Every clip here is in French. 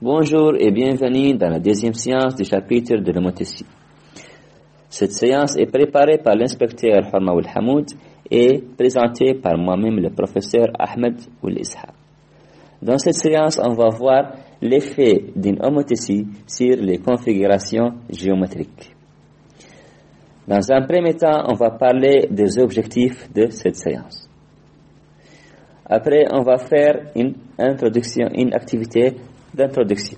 Bonjour et bienvenue dans la deuxième séance du chapitre de l'homothétie. Cette séance est préparée par l'inspecteur Horma Oul Hamoud et présentée par moi-même, le professeur Ahmed Oul Isha. Dans cette séance, on va voir l'effet d'une homothétie sur les configurations géométriques. Dans un premier temps, on va parler des objectifs de cette séance. Après, on va faire une activité d'introduction.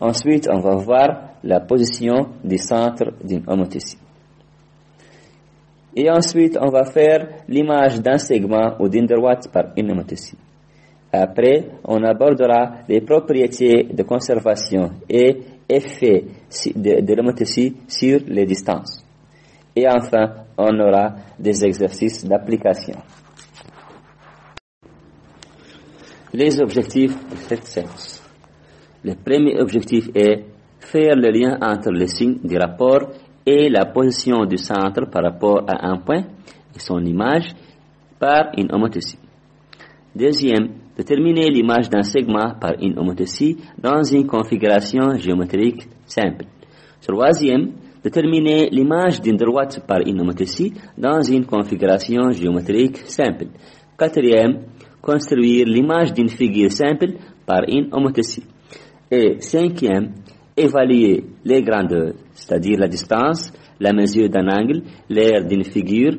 Ensuite, on va voir la position du centre d'une homothétie. Et ensuite, on va faire l'image d'un segment ou d'une droite par une homothétie. Après, on abordera les propriétés de conservation et effets de l'homothétie sur les distances. Et enfin, on aura des exercices d'application. Les objectifs de cette séance. Le premier objectif est faire le lien entre les signes du rapport et la position du centre par rapport à un point et son image par une homothétie. Deuxième, déterminer l'image d'un segment par une homothétie dans une configuration géométrique simple. Troisième, déterminer l'image d'une droite par une homothétie dans une configuration géométrique simple. Quatrième, construire l'image d'une figure simple par une homothétie. Et cinquième, évaluer les grandeurs, c'est-à-dire la distance, la mesure d'un angle, l'aire d'une figure,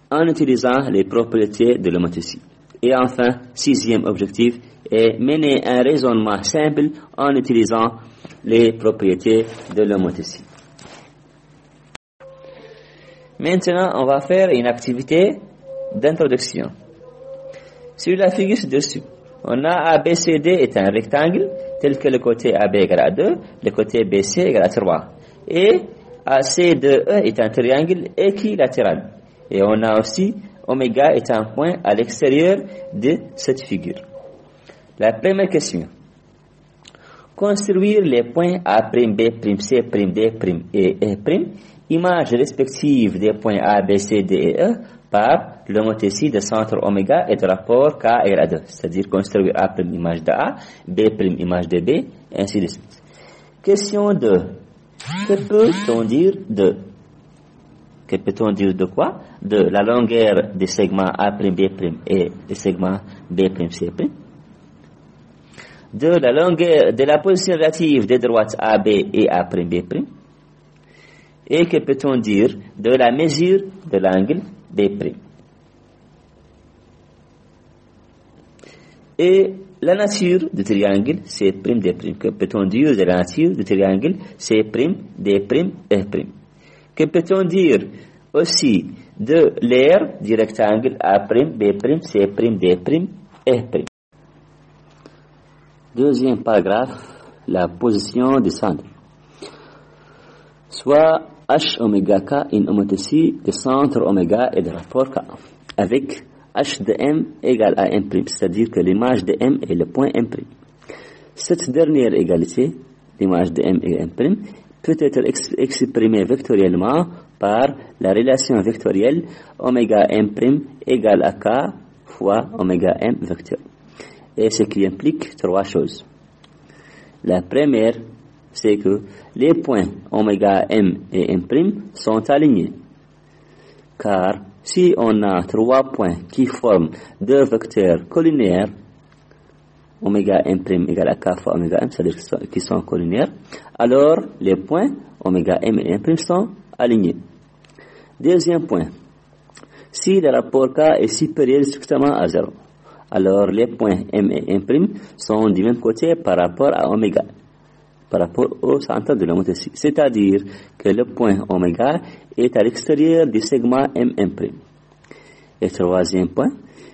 en utilisant les propriétés de l'homothétie. Et enfin, sixième objectif est mener un raisonnement simple en utilisant les propriétés de l'homothétie. Maintenant, on va faire une activité d'introduction. Sur la figure ci-dessus, on a ABCD est un rectangle, tel que le côté AB égale à 2, le côté BC égale à 3. Et AC2E est un triangle équilatéral. Et on a aussi oméga est un point à l'extérieur de cette figure. La première question. Construire les points A', B', C', D' et E', images respectives des points A, B, C, D et E, par l'homothétie de centre oméga et de rapport K égale à 2. C'est-à-dire construire A' image de A, B' image de B, et ainsi de suite. Question 2. Que peut-on dire de? Que peut-on dire de quoi? De la longueur des segments A', B' et des segments B', C'. De la longueur de la position relative des droites AB et A', B'. Et que peut-on dire de la mesure de l'angle B'? Et la nature du triangle C', D'. Que peut-on dire de la nature du triangle C', D', E'? Que peut-on dire aussi de l'aire du rectangle A', B', C', D', E'? Deuxième paragraphe, la position du centre. Soit H oméga K une homothétie de centre oméga et de rapport K, avec H de M égale à M', c'est-à-dire que l'image de M est le point M'. Cette dernière égalité, l'image de M et M', peut être exprimée vectoriellement par la relation vectorielle oméga M' égale à K fois oméga M vecteur. Et ce qui implique trois choses. La première, c'est que les points oméga M et M' sont alignés. Car si on a trois points qui forment deux vecteurs collinéaires, oméga M' égale à K fois oméga M, c'est-à-dire qu'ils sont collinéaires, alors les points oméga M et M' sont alignés. Deuxième point, si le rapport K est supérieur strictement à 0, alors les points M et M' sont du même côté par rapport à oméga, par rapport au centre de l'homothétie. C'est-à-dire que le point oméga est à l'extérieur du segment M'. Et troisième point,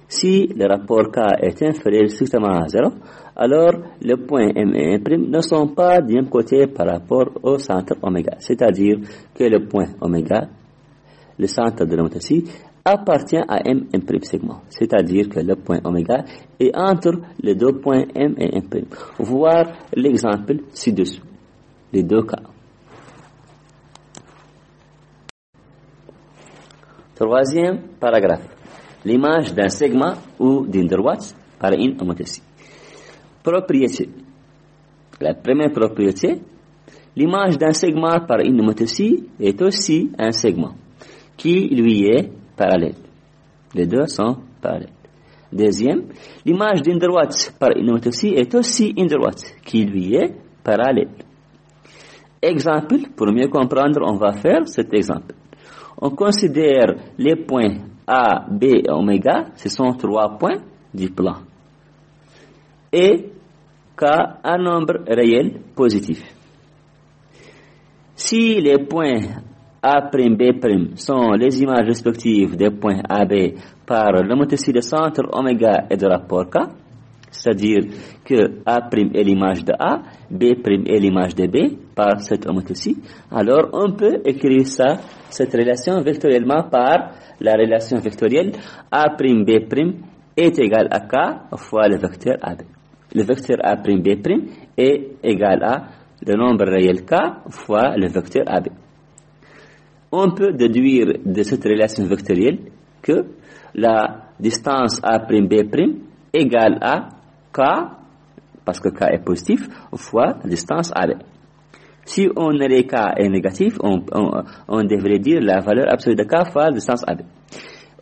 si le rapport K est inférieur strictement à 0, alors le point M et M' ne sont pas du même côté par rapport au centre oméga. C'est-à-dire que le point oméga, le centre de l'homothétie, appartient à M' segment. C'est-à-dire que le point oméga est entre les deux points M et M'. Voir l'exemple ci-dessous. Les deux cas. Troisième paragraphe. L'image d'un segment ou d'une droite par une homothétie. Propriété. La première propriété, l'image d'un segment par une homothétie est aussi un segment qui lui est parallèle. Les deux sont parallèles. Deuxième, l'image d'une droite par une homothétie est aussi une droite qui lui est parallèle. Exemple, pour mieux comprendre, on va faire cet exemple. On considère les points A, B et oméga, ce sont 3 points du plan. Et K, un nombre réel positif. Si les points A', B' sont les images respectives des points AB par l'homothétie de centre oméga et de rapport K, c'est-à-dire que A' est l'image de A, B' est l'image de B par cette homothétie, alors on peut écrire cette relation vectoriellement par la relation vectorielle A', B' est égal à K fois le vecteur AB. Le vecteur A', B' est égal à le nombre réel K fois le vecteur AB. On peut déduire de cette relation vectorielle que la distance A', B' égale à K, parce que K est positif, fois la distance AB. Si on aurait K est négatif, on devrait dire la valeur absolue de K fois la distance AB.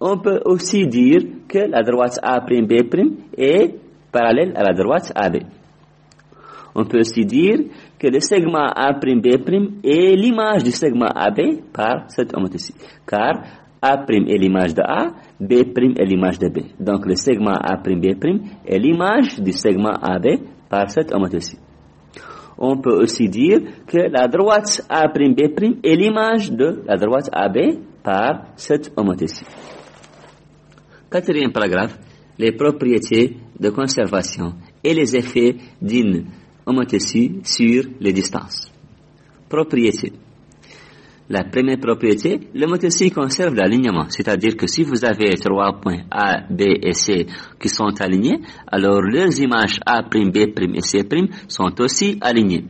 On peut aussi dire que la droite A', B' est parallèle à la droite AB. On peut aussi dire que le segment A', B' est l'image du segment AB par cette homothétie, car A' est l'image de A, B' est l'image de B. Donc le segment A', B' est l'image du segment AB par cette homothétie. On peut aussi dire que la droite A', B' est l'image de la droite AB par cette homothétie. Quatrième paragraphe, les propriétés de conservation et les effets d'une homothétie sur les distances. Propriété. La première propriété, l'homothétie conserve l'alignement, c'est-à-dire que si vous avez 3 points A, B et C qui sont alignés, alors leurs images A', B' et C' sont aussi alignées.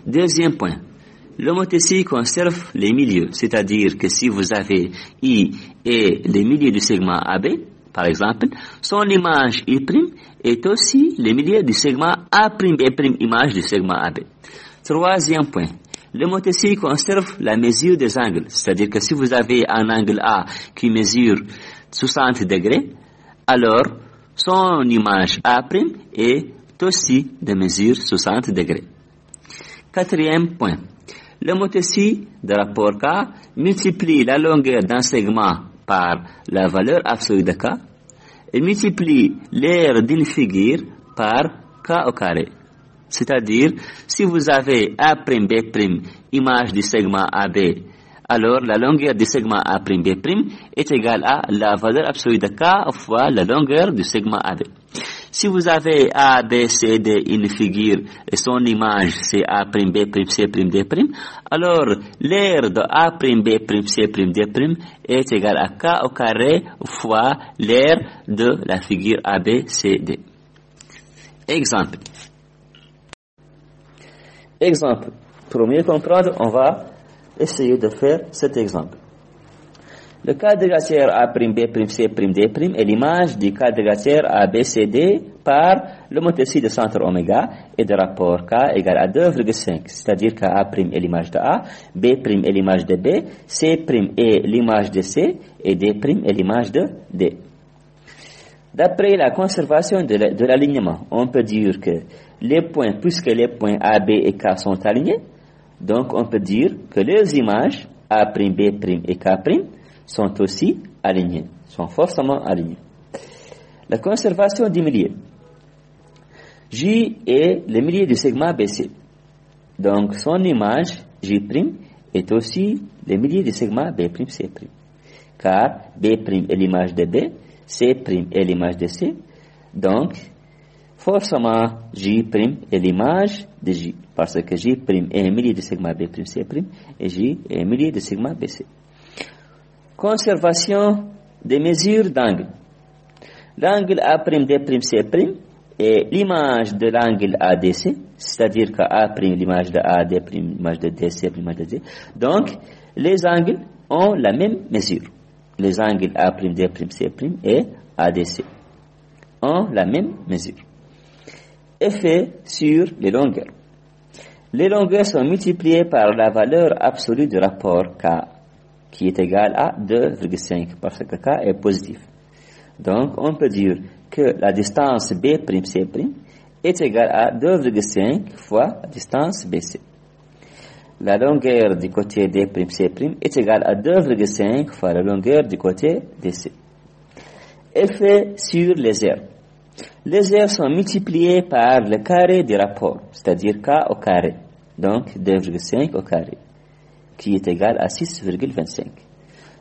Deuxième point, l'homothétie conserve les milieux, c'est-à-dire que si vous avez I et les milieux du segment AB, par exemple, son image I' est aussi le milieu du segment A', B' image du segment AB. Troisième point, l'homothétie conserve la mesure des angles, c'est-à-dire que si vous avez un angle A qui mesure 60 degrés, alors son image A' est aussi de mesure 60 degrés. Quatrième point, l'homothétie de rapport K multiplie la longueur d'un segment par la valeur absolue de K et multiplie l'aire d'une figure par K au carré. C'est-à-dire, si vous avez A', B', image du segment AB, alors la longueur du segment A', B' est égale à la valeur absolue de K fois la longueur du segment AB. Si vous avez A, B, C, D, une figure et son image c'est A', B', C', D', alors l'aire de A', B', C', D' est égale à K au carré fois l'aire de la figure AB, C, D. Exemple. Exemple. Pour mieux comprendre, on va essayer de faire cet exemple. Le quadrilatère A', B', C', D' est l'image du quadrilatère ABCD par l'homothétie de centre oméga et de rapport K égale à 2,5, c'est-à-dire que A' est l'image de A, B' est l'image de B, C' est l'image de C et D' est l'image de D. D'après la conservation de l'alignement, on peut dire que les points, puisque les points A, B et K sont alignés, donc on peut dire que leurs images A', B' et K' sont aussi alignés, sont forcément alignés. La conservation du milieu. J est le milieu du segment BC. Donc son image J' est aussi le milieu du segment B'C'. Car B' est l'image de B, C' est l'image de C. Donc forcément J' est l'image de J. Parce que J' est le milieu du segment B'C' et J est le milieu du segment BC. Conservation des mesures d'angle. L'angle A', D', C' est l'image de l'angle ADC, c'est-à-dire que A' l'image de A, D' l'image de D, C' l'image de D. Donc, les angles ont la même mesure. Les angles A', D', C' et ADC ont la même mesure. Effet sur les longueurs. Les longueurs sont multipliées par la valeur absolue du rapport K, qui est égal à 2,5, parce que K est positif. Donc, on peut dire que la distance B'C' est égale à 2,5 fois la distance BC. La longueur du côté D'C' est égale à 2,5 fois la longueur du côté DC. Effet sur les aires. Les aires sont multipliées par le carré du rapport, c'est-à-dire K au carré, donc 2,5 au carré, qui est égal à 6,25.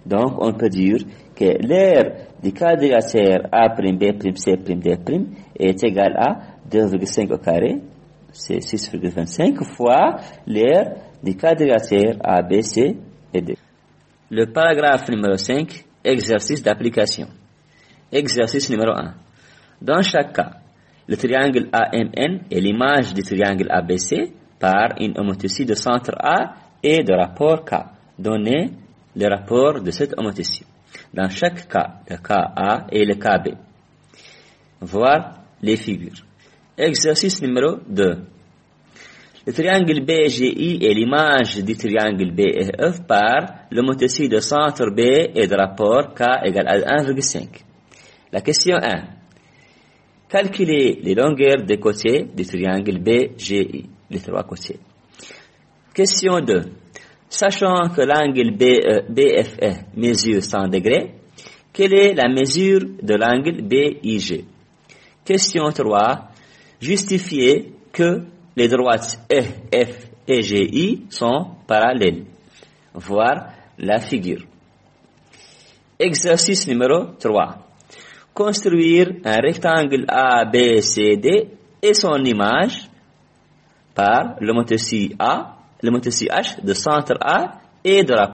Donc, on peut dire que l'aire du quadrilatère A'B'C''D' est égal à 2,5 au carré, c'est 6,25 fois l'aire du quadrilatère ABC et D. Le paragraphe numéro 5, exercice d'application. Exercice numéro 1. Dans chaque cas, le triangle AMN est l'image du triangle ABC par une homothétie de centre A et de rapport K. Donnez le rapport de cette homothétie. Dans chaque cas, le KA et le KB. Voir les figures. Exercice numéro 2. Le triangle BGI est l'image du triangle BEF par l'homothétie de centre B et de rapport K égale à 1,5. La question 1. Calculez les longueurs des côtés du triangle BGI, les trois côtés. Question 2. Sachant que l'angle BFE mesure 100 degrés, quelle est la mesure de l'angle BIG? Question 3. Justifiez que les droites E, F et GI sont parallèles. Voir la figure. Exercice numéro 3. Construire un rectangle ABCD et son image par l'homothétie H de centre A et de rapport